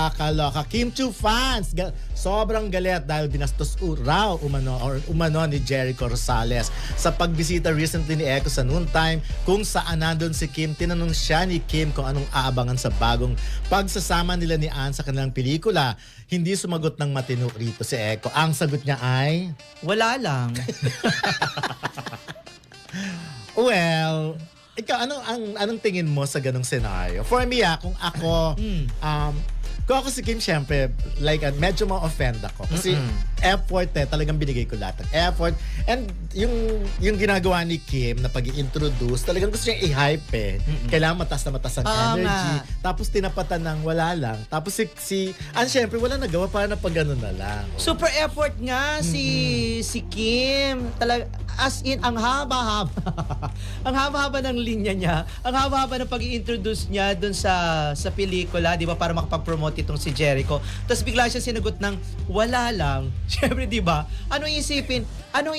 Nakakaloka. Kim Chiu fans, sobrang galit dahil binastos raw umano ni Jericho Rosales. Sa pagbisita recently ni Echo sa Noontime, kung saan nandun si Kim, tinanong siya ni Kim kung anong aabangan sa bagong pagsasama nila ni Ann sa kanilang pelikula. Hindi sumagot ng matino rito si Echo. Ang sagot niya ay... Wala lang. Well, ikaw, anong tingin mo sa ganong senaryo? For me, kung ako, kung ako si Kim, syempre, like, medyo ma-offend ako. Kasi effort talagang binigay ko lahat ng effort. And yung ginagawa ni Kim na pag-i-introduce, talagang gusto niya i-hype Kailangan mataas na mataas ang energy. Tapos tinapatan ng wala lang. Tapos si syempre, wala nagawa para na pag gano'n na lang. Super effort nga si Kim. Talaga, as in, ang haba-haba. Ang haba-haba ng linya niya. Ang haba-haba ng pag-i-introduce niya dun sa pelikula, di ba, para makapag-promote itong si Jericho. Tapos bigla siya sinagot ng wala lang. Siyempre, di ba? Anong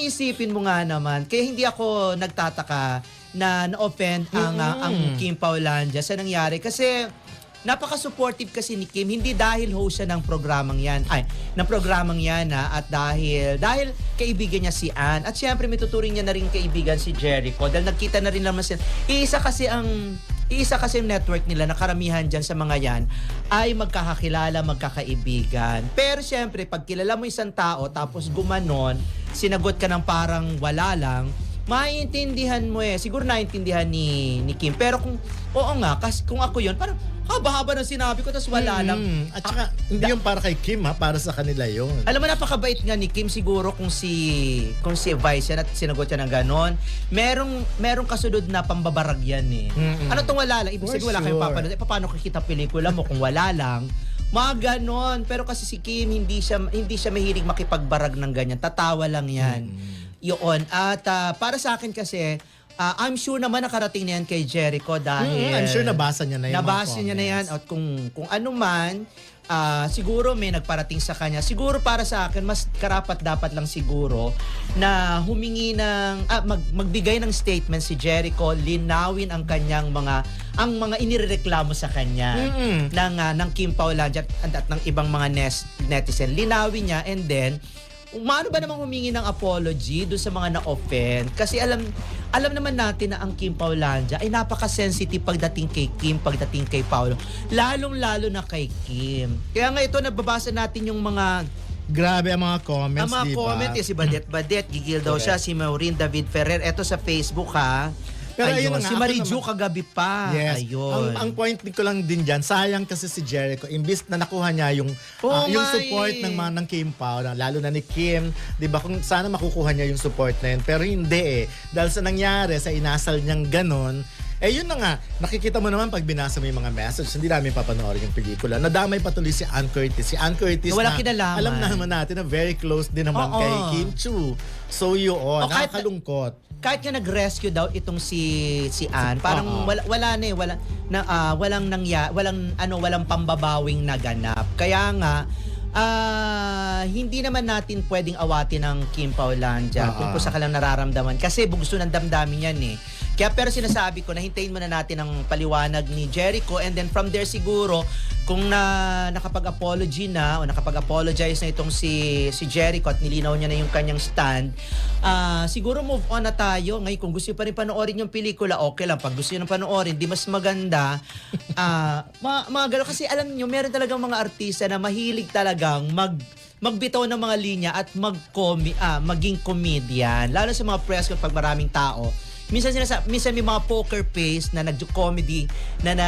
isipin mo nga naman? Kaya hindi ako nagtataka na na-offend ang Kim Paulandia sa nangyari. Kasi napaka-supportive kasi ni Kim, hindi dahil host siya ng programang yan, at dahil kaibigan niya si Ann, at syempre may tuturing niya na rin kaibigan si Jericho, dahil nagkita na rin naman sila. Iisa kasi yung network nila na karamihan dyan sa mga yan ay magkakakilala, magkakaibigan. Pero syempre, pag kilala mo isang tao tapos gumanon, sinagot ka ng parang wala lang, maiintindihan mo siguro naiintindihan ni Kim. Pero kung oo nga, kasi kung ako yun, parang haba-haba ng sinabi ko tapos wala lang. At saka, hindi yung para kay Kim para sa kanila yun. Alam mo, napakabait nga ni Kim siguro kung si Vice yan at sinagot siya ng ganon. Merong kasunod na pambabarag yan Ano tong wala lang? Ibig sabihin wala kayong papanood. Paano kikita pelikula mo kung wala lang? Mga ganon. Pero kasi si Kim, hindi siya mahilig makipagbarag ng ganyan. Tatawa lang yan. Yun. At para sa akin kasi, I'm sure naman nakarating na yan kay Jericho dahil... I'm sure nabasa niya na yan. Nabasa niya na yan. At kung ano man, siguro may nagparating sa kanya. Siguro para sa akin, mas karapat dapat lang siguro na humingi ng... magbigay ng statement si Jericho, linawin ang kanyang mga inireklamo sa kanya ng Kim Paulandia at ng ibang mga netizen. Linawin niya and then umano ba namang humingi ng apology doon sa mga na-offend? Kasi alam naman natin na ang Kim Paulandia ay napaka-sensitive pagdating kay Kim, pagdating kay Paulo. Lalong-lalo na kay Kim. Kaya nga ito, nababasa natin yung mga... Grabe ang mga comments, ang mga comment, si Badet, gigil daw siya, si Maureen David Ferrer. Ito sa Facebook, Pero ayun, si Marijo kagabi pa. Yes. Ayun. Ang point ko lang din dyan, sayang kasi si Jericho, imbis na nakuha niya yung support ng Kim Pao, lalo na ni Kim, di ba, kung sana makukuha niya yung support na yun. Pero hindi Dahil sa nangyari, sa inasal niyang ganon, yun na nga, nakikita mo naman pag binasa mo yung mga message, hindi namin papanoorin yung pelikula. Nadamay patuloy si Ann Curtis. Si Ann Curtis na kinalaman. Alam naman natin na very close din naman kay Kim Chiu. So yun, nakakalungkot. Kahit nga nag-rescue daw itong si Ann, parang walang pambabawing naganap. Kaya nga hindi naman natin pwedeng awatin ng Kim Paulandia tungkol sa kanilang nararamdaman kasi gusto ng damdamin yan Kaya pero sinasabi ko na hintayin muna natin ang paliwanag ni Jericho and then from there siguro kung nakapag-apology na o nakapag-apologize na itong si Jericho at nilinaw niya na yung kanyang stand, siguro move on na tayo. Ngayon kung gusto niyo pa rin panoorin yung pelikula, okay lang. Pag gusto niyo panoorin, di mas maganda. Mga gano'n. Kasi alam niyo, meron talagang mga artista na mahilig talagang magbitaw ng mga linya at maging comedian. Lalo sa mga press con pag maraming tao. Minsan may mga poker face na nag-comedy na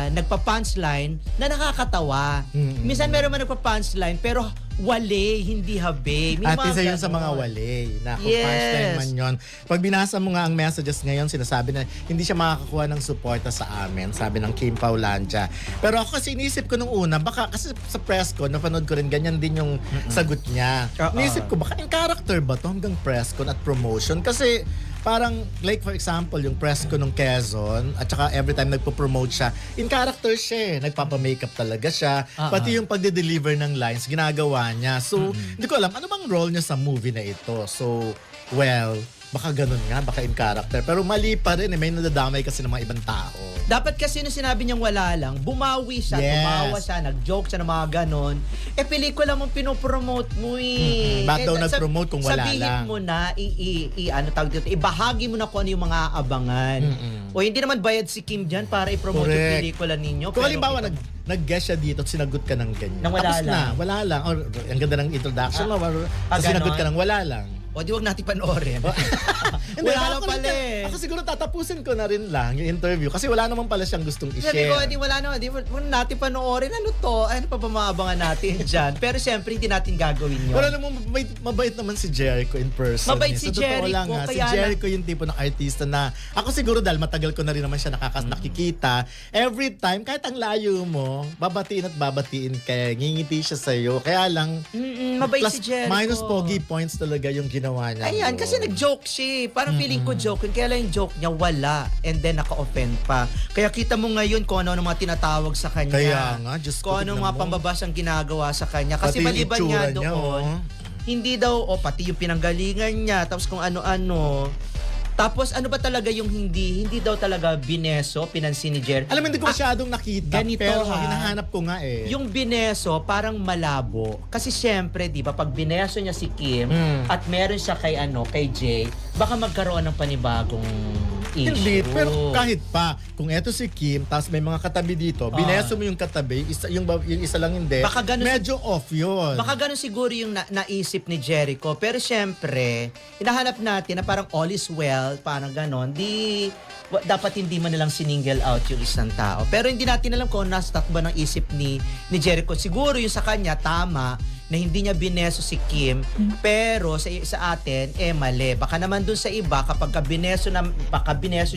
nagpa-punchline na nakakatawa. Minsan meron man nagpa-punchline pero hindi habe. At isa yun sa mga wale. Punchline man yun. Pag binasa mo nga ang messages ngayon, sinasabi na hindi siya makakakuha ng suporta sa amin, sabi ng Kim Paulandia. Pero ako kasi inisip ko nung una, baka kasi sa press con, napanood ko rin, ganyan din yung sagot niya. Inisip ko, baka in character ba to hanggang press con at promotion? Kasi parang, like for example, yung press ko nung Quezon, at saka every time nagpo-promote siya, in character siya nagpapa-makeup talaga siya. Pati yung pagde-deliver ng lines, ginagawa niya. So, hindi ko alam, ano bang role niya sa movie na ito? So, well, baka ganun nga, baka in character. Pero mali pa rin may nadadamay kasi ng mga ibang tao. Dapat kasi nung sinabi niyang wala lang, bumawi siya, Yes. tumawa siya, nag-joke siya ng mga ganon. Pelikula mong pinopromote mo eh. Bakit daw nag-promote kung wala sabihin lang? mo na, ano tawag dito, ibahagi mo na kung ano yung mga abangan. O hindi naman bayad si Kim dyan para i-promote yung Correct. pelikula ninyo. Kung pero halimbawa, kita- nag-guess siya dito at sinagot ka ng ganyan. Nang wala Tapos lang. na, wala lang. Or, ang ganda ng introduction mo, sinagot ganon? ka ng wala lang. O di wag natin panoorin. Hindi, Wala lang ako pala eh. Ako siguro tatapusin ko na rin lang yung interview kasi wala naman pala siyang gustong Sabi ko, i-share. di wala naman, di wag natin panoorin. Ano to? Ano pa ba maabangan natin dyan? Pero siyempre, hindi natin gagawin yun. Wala naman, mabait naman si Jericho in person. Mabait eh. si Sa totoo lang, Jericho, si kaya Jericho yung tipo ng artista na, ako siguro dahil matagal ko na rin naman siya nakikita, every time, kahit ang layo mo, babatiin at babatiin kaya ngingiti siya sa'yo. Kaya lang, Mabait plus, si Jericho. minus pogi points talaga yung ginawa niya. Ayan, kasi nag-joke siya. Parang feeling ko joke yun. Kaya lang yung joke niya, wala. And then, naka-offend pa. Kaya kita mo ngayon kung ano mga tinatawag sa kanya. Kaya nga, Diyos ko, kung ano tignan mga mo. pambabasang ginagawa sa kanya. Kasi Pati yung maliban itsura nga niya, doon, oh. hindi daw, pati yung pinanggalingan niya, tapos kung ano-ano. Tapos ano ba talaga yung hindi daw talaga bineso, pinansin ni Jer. Alam mo, hindi ko masyadong nakita. ganito, pero ha? hinahanap ko nga eh. Yung bineso parang malabo. Kasi syempre, 'di ba, pag bineso niya si Kim at meron siya kay Jay, baka magkaroon ng panibagong issue. Hindi, pero kahit pa, kung eto si Kim, tapos may mga katabi dito, bineso mo yung katabi, yung isa lang hindi, Baka ganun medyo off yun. Baka ganun siguro yung naisip ni Jericho. Pero syempre, hinahanap natin na parang all is well, parang ganon. Dapat hindi man nilang siningle out yung isang tao. Pero hindi natin alam kung nasa takbo ng isip ni Jericho. Siguro yung sa kanya, tama, na hindi niya bineso si Kim, pero sa atin, mali. Baka naman dun sa iba, kapag bineso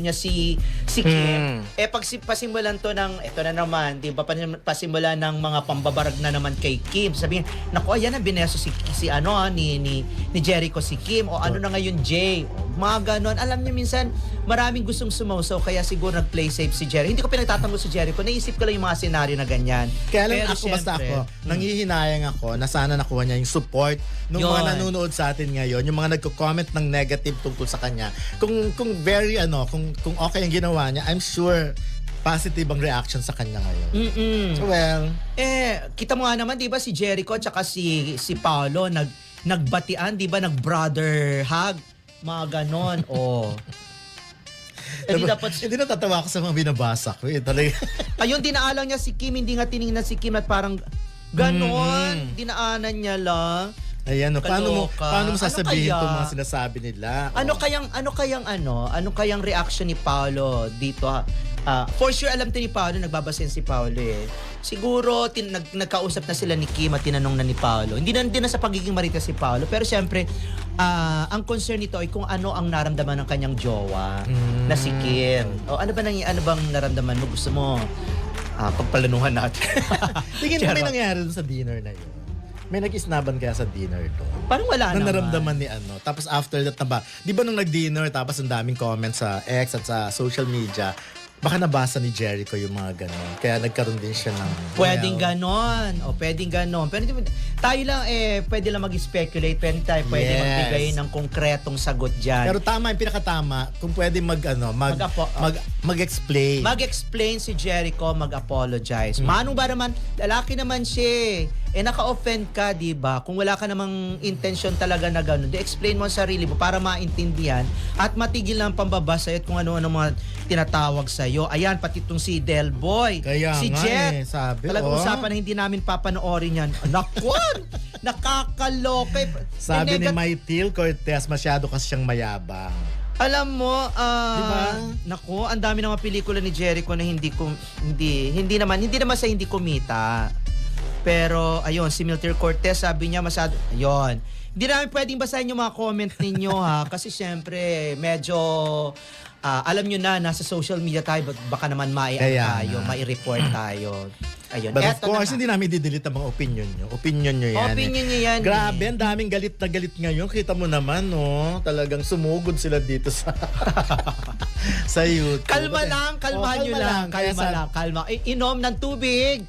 niya si Kim, pag pasimulan to ng, ito na naman, di ba, pasimulan ng mga pambabarag na naman kay Kim. Sabihin, naku, ayan na bineso ni Jericho si Kim, o ano na ngayon, Jay. Mga ganon. Alam niyo, minsan, maraming gustong sumausaw, kaya siguro nag-play safe si Jericho. Hindi ko pinagtatanggol si Jericho. Naisip ko lang yung mga senaryo na ganyan. Kaya lang Pero ako, basta syempre, ako, nanghihinayang ako na sana nakuha niya yung support ng Yun. mga nanonood sa atin ngayon, yung mga nagko-comment ng negative tungkol sa kanya. Kung very kung okay ang ginawa niya, I'm sure positive ang reaction sa kanya ngayon. So, well, kita mo nga naman, 'di ba, si Jericho at saka si Paolo nagbatian, 'di ba, nag-brother hug, mga ganon. Hindi dapat hindi natatawa ako sa mga binabasa ko. Talaga. ayun, dinaalang niya si Kim, hindi nga tiningnan si Kim at parang ganon, dinaanan niya lang. Ayan, paano Kaloka. mo sasabihin Ano kaya? itong mga sinasabi nila? Ano kayang reaction ni Paolo dito? For sure, alam din ni Paolo, nagbabasen si Paolo eh. Siguro, nagkausap na sila ni Kim at tinanong na ni Paolo. Hindi na sa pagiging marites si Paolo. Pero syempre, ang concern nito ay kung ano ang naramdaman ng kanyang jowa na si Kim. O ano bang naramdaman mo? Gusto mo pagplanuhan natin? Tingin mo may Charot. nangyari dun sa dinner na yun? May nag-isnaban kaya sa dinner to? Parang wala Na naman. naramdaman ni Tapos after that na ba? Di ba nung nag-dinner tapos ang daming comments sa X at sa social media, baka nabasa ni Jericho yung mga ganon. Kaya nagkaroon din siya ng... Pwedeng ganon. Pwedeng ganon. Pero tayo lang pwede lang mag-speculate. Pwede Yes. magbigay ng konkretong sagot dyan. Pero tama, yung pinakatama, kung pwede mag-explain. Mag-explain si Jericho, mag-apologize. Manong ba naman, lalaki naman siya. Naka-offend ka, di ba? Kung wala ka namang intention talaga na gano'n, explain mo ang sarili mo para maintindihan at matigil lang pambabasa at kung ano-ano mga tinatawag sa'yo. Ayan, pati itong si Del Boy, Kaya si nga Jet. sabi, Talagang usapan na hindi namin papanoorin yan. Nakwan! Nakakaloka. Sabi ni Maitil Cortez, masyado kasi siyang mayabang. Alam mo, Diba? naku, ang dami ng mga pelikula ni Jericho na hindi naman sa hindi kumita. Pero ayun, si Milton Cortez, sabi niya masyado, ayun. Hindi namin pwedeng basahin yung mga comment ninyo ha, kasi syempre medyo alam nyo na, nasa social media tayo, baka naman mai-report tayo. Ayun. But of Eto na course, nga. hindi namin didelete ang mga opinion nyo. Opinion nyo yan. Opinion nyo yan. Grabe, ang daming galit na galit ngayon. Kita mo naman, no? Talagang sumugod sila dito sa... sa YouTube. Kalma lang, kalmahan nyo lang. Kalma lang, kalma. Inom ng tubig,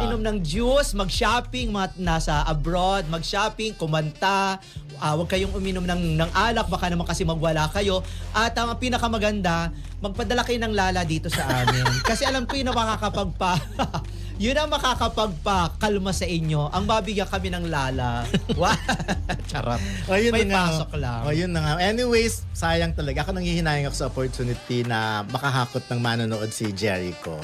inom ng juice, mag-shopping, mga nasa abroad, mag-shopping, kumanta, huwag kayong uminom ng alak, baka naman kasi magwala kayo. At ang pinakamaganda, magpadala kayo ng lala dito sa amin. Kasi alam ko yun ang yun ang makakapagpakalma sa inyo. Ang babigyan kami ng lala. Charot. May pasok lang. Yun na nga. Anyways, sayang talaga. Ako nanghihinayang ako sa opportunity na makahakot ng manonood si Jericho.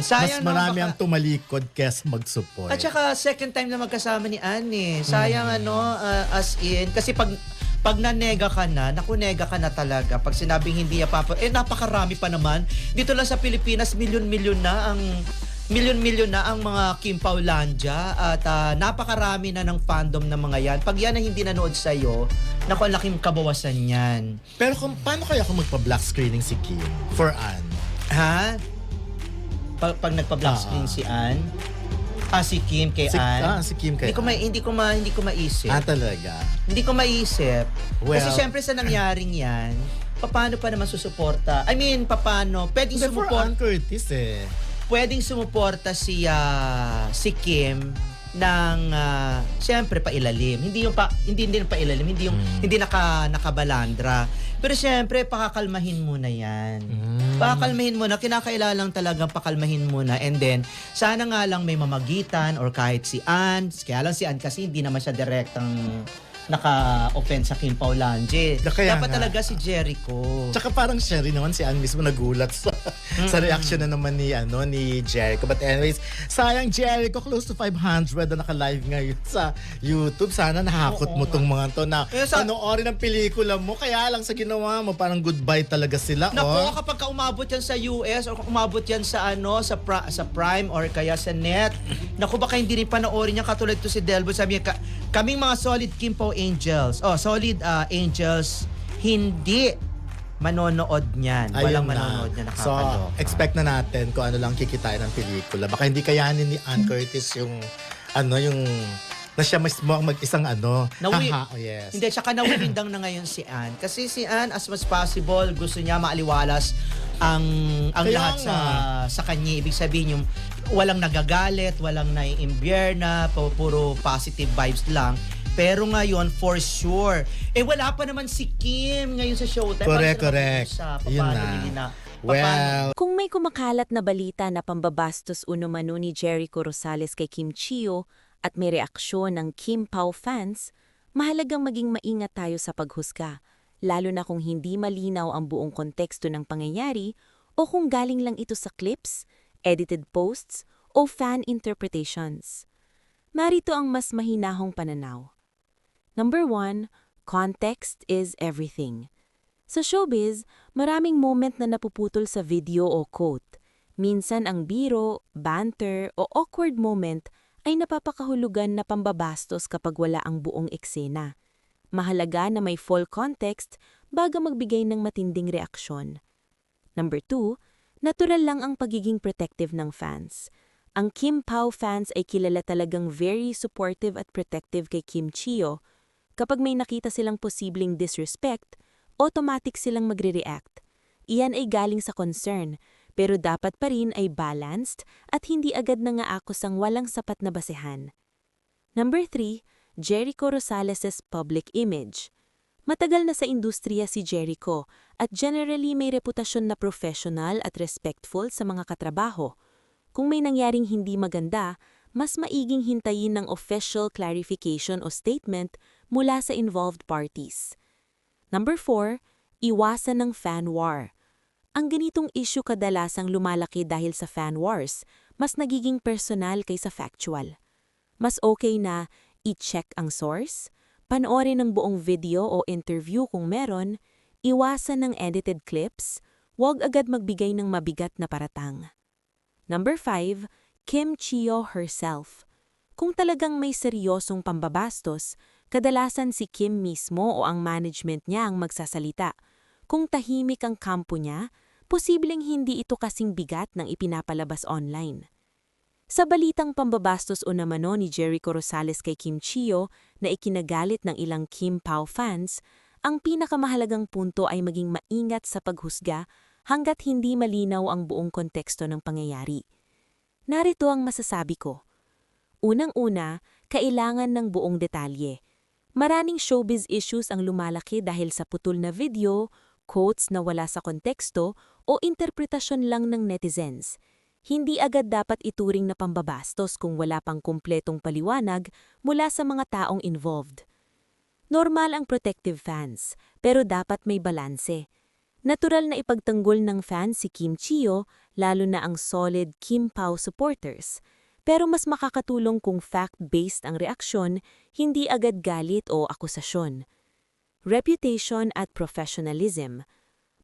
Sayang mas marami ang tumalikod kesa mag-support. At saka second time na magkasama ni Anne. Sayang as in. Kasi pag nanega ka na, nakunega ka na talaga. Pag sinabing hindi napakarami pa naman. Dito lang sa Pilipinas, milyon-milyon na ang mga Kim Paulandia at napakarami na ng fandom ng mga yan. Pag yan ang hindi nanood sa'yo, naku, ang laking kabawasan yan. Pero paano kaya kung magpa-black screening si Kim for Anne? Ha? Pag nagpa-black screen si Anne? Si Kim kay Anne? Si Kim kay Anne. Hindi ko maisip. Talaga? Hindi ko maisip. Well, kasi syempre sa nangyaring yan, paano pa naman susuporta? I mean, paano? Pwedeng for Anne Curtis pwedeng sumuporta si Kim ng siyempre pailalim. Hindi pailalim, hindi nakabalandra. Pero siyempre pakakalmahin muna 'yan. Pakakalmahin muna, kinakailangan talagang pakalmahin muna, and then sana nga lang may mamagitan or kahit si Anne, kaya lang si Anne kasi hindi naman siya direktang naka-offend sa Kim Paulandia. Dapat talaga si Jericho. Tsaka parang siya rin naman, si Anne mismo nagulat sa reaction na naman ni Jericho. But anyways, sayang Jericho, close to 500 na naka-live ngayon sa YouTube. Sana nahakot mo tong mga to na panoorin ang pelikula mo. Kaya lang sa ginawa mo, parang goodbye talaga sila. Naku, kapag umabot yan sa US or umabot yan sa sa Prime or kaya sa Net, naku, baka hindi rin panoorin niya katulad to si Delbo. Sabi niya, kaming mga solid Kim Pao Angels, Angels, hindi manonood niyan. Walang manonood niyan, nakakaloka. So, expect na natin kung ano lang kikitain ng pelikula. Baka hindi kayanin ni Anne Curtis yung na siya mismo ang mag-isang yes. Hindi, tsaka nawilindang na ngayon si Anne. Kasi si Anne, as much possible, gusto niya maaliwalas ang lahat sa kanya. Ibig sabihin yung walang nagagalit, walang naiimbierna, puro positive vibes lang. Pero ngayon, for sure, wala pa naman si Kim ngayon sa Showtime. Correct. Yun na. Well, kung may kumakalat na balita na pambabastos umano ni Jericho Rosales kay Kim Chiyo at may reaksyon ng Kim Pao fans, mahalagang maging maingat tayo sa paghusga, lalo na kung hindi malinaw ang buong konteksto ng pangyayari o kung galing lang ito sa clips, edited posts, o fan interpretations. Narito ang mas mahinahong pananaw. Number 1, context is everything. Sa showbiz, maraming moment na napuputol sa video o quote. Minsan ang biro, banter, o awkward moment ay napapakahulugan na pambabastos kapag wala ang buong eksena. Mahalaga na may full context bago magbigay ng matinding reaksyon. Number 2, natural lang ang pagiging protective ng fans. Ang Kim Pao fans ay kilala talagang very supportive at protective kay Kim Chiyo. Kapag may nakita silang posibleng disrespect, automatic silang magre-react. Iyan ay galing sa concern, pero dapat pa rin ay balanced at hindi agad nangaakos ang walang sapat na basehan. Number 3, Jericho Rosales' public image. Matagal na sa industriya si Jericho at generally may reputasyon na professional at respectful sa mga katrabaho. Kung may nangyaring hindi maganda, mas maiging hintayin ng official clarification o statement mula sa involved parties. Number 4, iwasan ng fan war. Ang ganitong issue kadalasang lumalaki dahil sa fan wars, mas nagiging personal kaysa factual. Mas okay na i-check ang source, panoorin ang buong video o interview kung meron, iwasan ng edited clips, huwag agad magbigay ng mabigat na paratang. Number 5, Kim Chiyo herself. Kung talagang may seryosong pambabastos, kadalasan si Kim mismo o ang management niya ang magsasalita. Kung tahimik ang kampo niya, posibleng hindi ito kasing bigat ng ipinapalabas online. Sa balitang pambabastos umano ni Jericho Rosales kay Kim Chiyo na ikinagalit ng ilang Kim Pao fans, Ang pinakamahalagang punto ay maging maingat sa paghusga hanggat hindi malinaw ang buong konteksto ng pangyayari. Narito ang masasabi ko. Unang-una, kailangan ng buong detalye. Maraming showbiz issues ang lumalaki dahil sa putol na video, quotes na wala sa konteksto o interpretasyon lang ng netizens. Hindi agad dapat ituring na pambabastos kung wala pang kumpletong paliwanag mula sa mga taong involved. Normal ang protective fans, pero dapat may balanse. Natural na ipagtanggol ng fans si Kim Chiyo, lalo na ang solid Kim Pao supporters. Pero mas makakatulong kung fact-based ang reaksyon, hindi agad galit o akusasyon. Reputation at professionalism.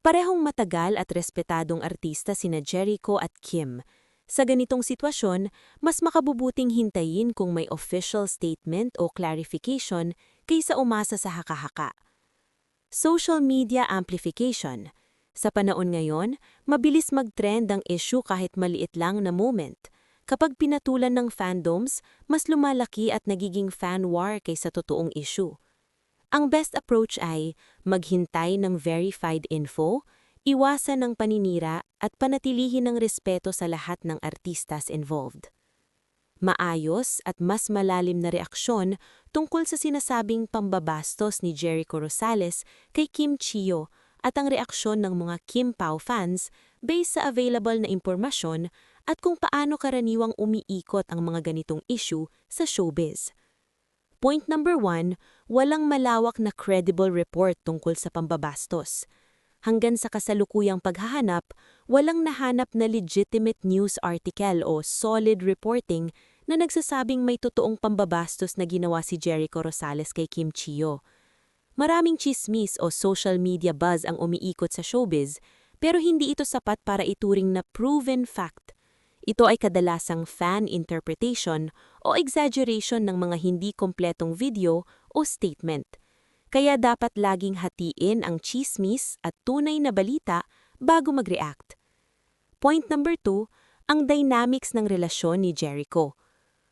Parehong matagal at respetadong artista sina Jericho at Kim. Sa ganitong sitwasyon, mas makabubuting hintayin kung may official statement o clarification kaysa umasa sa haka-haka. Social media amplification. Sa panahon ngayon, mabilis mag-trend ang issue kahit maliit lang na moment. Kapag pinatulan ng fandoms, mas lumalaki at nagiging fan war kaysa totoong issue. Ang best approach ay maghintay ng verified info, iwasan ng paninira at panatilihin ng respeto sa lahat ng artistas involved. Maayos at mas malalim na reaksyon tungkol sa sinasabing pambabastos ni Jericho Rosales kay Kim Chiyo at ang reaksyon ng mga Kim Pao fans based sa available na impormasyon at kung paano karaniwang umiikot ang mga ganitong issue sa showbiz. Point number 1, walang malawak na credible report tungkol sa pambabastos. Hanggang sa kasalukuyang paghahanap, walang nahanap na legitimate news article o solid reporting na nagsasabing may totoong pambabastos na ginawa si Jericho Rosales kay Kim Chiyo. Maraming chismis o social media buzz ang umiikot sa showbiz, pero hindi ito sapat para ituring na proven fact. Ito ay kadalasang fan interpretation o exaggeration ng mga hindi kompletong video o statement. Kaya dapat laging hatiin ang chismis at tunay na balita bago mag-react. Point number 2, ang dynamics ng relasyon ni Jericho.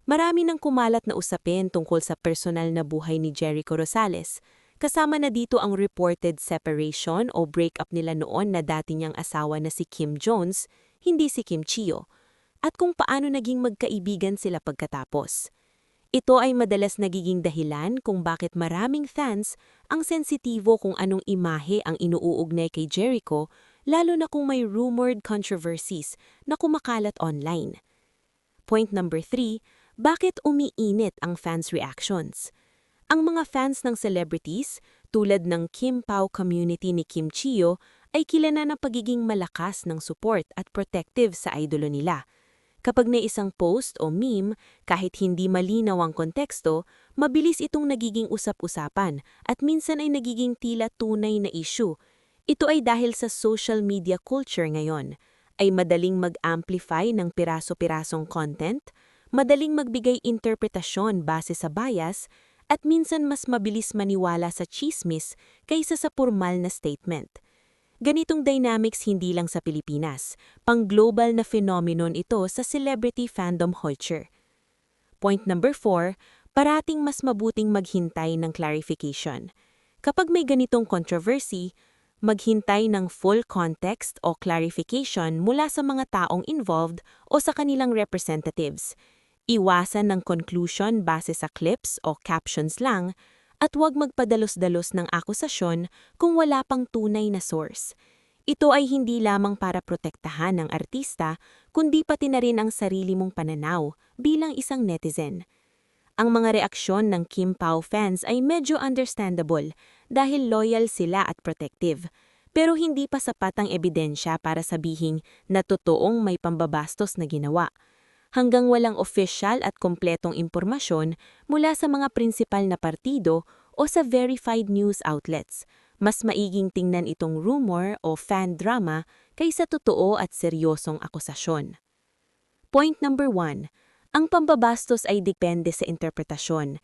Marami nang kumalat na usapin tungkol sa personal na buhay ni Jericho Rosales. Kasama na dito ang reported separation o breakup nila noon na dati niyang asawa na si Kim Jones, hindi si Kim Chiyo, at kung paano naging magkaibigan sila pagkatapos. Ito ay madalas nagiging dahilan kung bakit maraming fans ang sensitibo kung anong imahe ang inuugnay kay Jericho, lalo na kung may rumored controversies na kumakalat online. Point number 3, bakit umiinit ang fans' reactions? Ang mga fans ng celebrities, tulad ng Kim Pao community ni Kim Chiyo, ay kilala na pagiging malakas ng support at protective sa idolo nila. Kapag may isang post o meme, kahit hindi malinaw ang konteksto, mabilis itong nagiging usap-usapan at minsan ay nagiging tila tunay na issue. Ito ay dahil sa social media culture ngayon, ay madaling mag-amplify ng piraso-pirasong content, madaling magbigay interpretasyon base sa bias, at minsan mas mabilis maniwala sa chismis kaysa sa formal na statement. Ganitong dynamics hindi lang sa Pilipinas, pang-global na phenomenon ito sa celebrity fandom culture. Point number 4, parating mas mabuting maghintay ng clarification. Kapag may ganitong controversy, maghintay ng full context o clarification mula sa mga taong involved o sa kanilang representatives. Iwasan ng conclusion base sa clips o captions lang, at huwag magpadalos-dalos ng akusasyon kung wala pang tunay na source. Ito ay hindi lamang para protektahan ng artista, kundi pati na rin ang sarili mong pananaw bilang isang netizen. Ang mga reaksyon ng Kim Pao fans ay medyo understandable dahil loyal sila at protective. Pero hindi pa sapat ang ebidensya para sabihing na totoong may pambabastos na ginawa. Hanggang walang opisyal at kompletong impormasyon mula sa mga prinsipal na partido o sa verified news outlets, mas maiging tingnan itong rumor o fan drama kaysa totoo at seryosong akusasyon. Point number 1, ang pambabastos ay depende sa interpretasyon.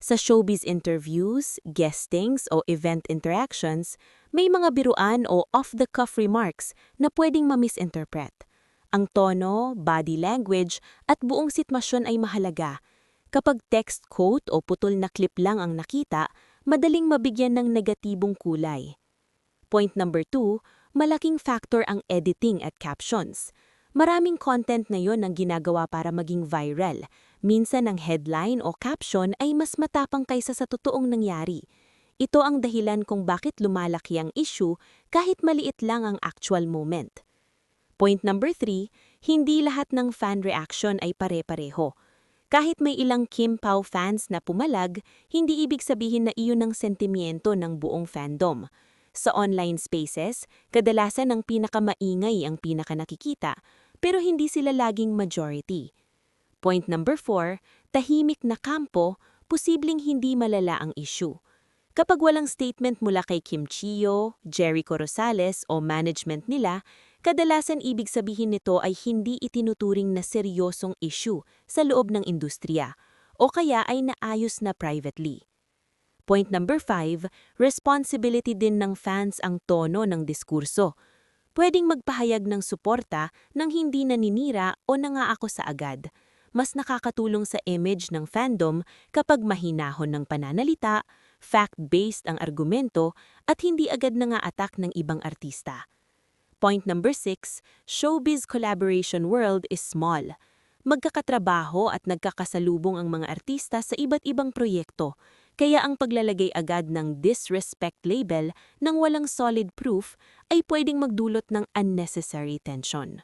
Sa showbiz interviews, guestings o event interactions, may mga biruan o off-the-cuff remarks na pwedeng ma-misinterpret. Ang tono, body language, at buong sitwasyon ay mahalaga. Kapag text quote o putol na clip lang ang nakita, madaling mabigyan ng negatibong kulay. Point number 2, malaking factor ang editing at captions. Maraming content ngayon ang ginagawa para maging viral. Minsan ang headline o caption ay mas matapang kaysa sa totoong nangyari. Ito ang dahilan kung bakit lumalaki ang issue kahit maliit lang ang actual moment. Point number 3, hindi lahat ng fan reaction ay pare-pareho. Kahit may ilang Kim Pao fans na pumalag, hindi ibig sabihin na iyon ang sentimiento ng buong fandom. Sa online spaces, kadalasan ang pinakamaingay ang pinakanakikita, pero hindi sila laging majority. Point number 4, tahimik na kampo, posibleng hindi malala ang issue. Kapag walang statement mula kay Kim Chiyo, Jericho Rosales o management nila, kadalasan ibig sabihin nito ay hindi itinuturing na seryosong issue sa loob ng industriya o kaya ay naayos na privately. Point number 5, responsibility din ng fans ang tono ng diskurso. Pwedeng magpahayag ng suporta nang hindi naninira o nangaako sa agad. Mas nakakatulong sa image ng fandom kapag mahinahon ng pananalita, fact-based ang argumento at hindi agad nanga-attack ng ibang artista. Point number 6, showbiz collaboration world is small. Magkakatrabaho at nagkakasalubong ang mga artista sa iba't ibang proyekto, kaya ang paglalagay agad ng disrespect label nang walang solid proof ay pwedeng magdulot ng unnecessary tension.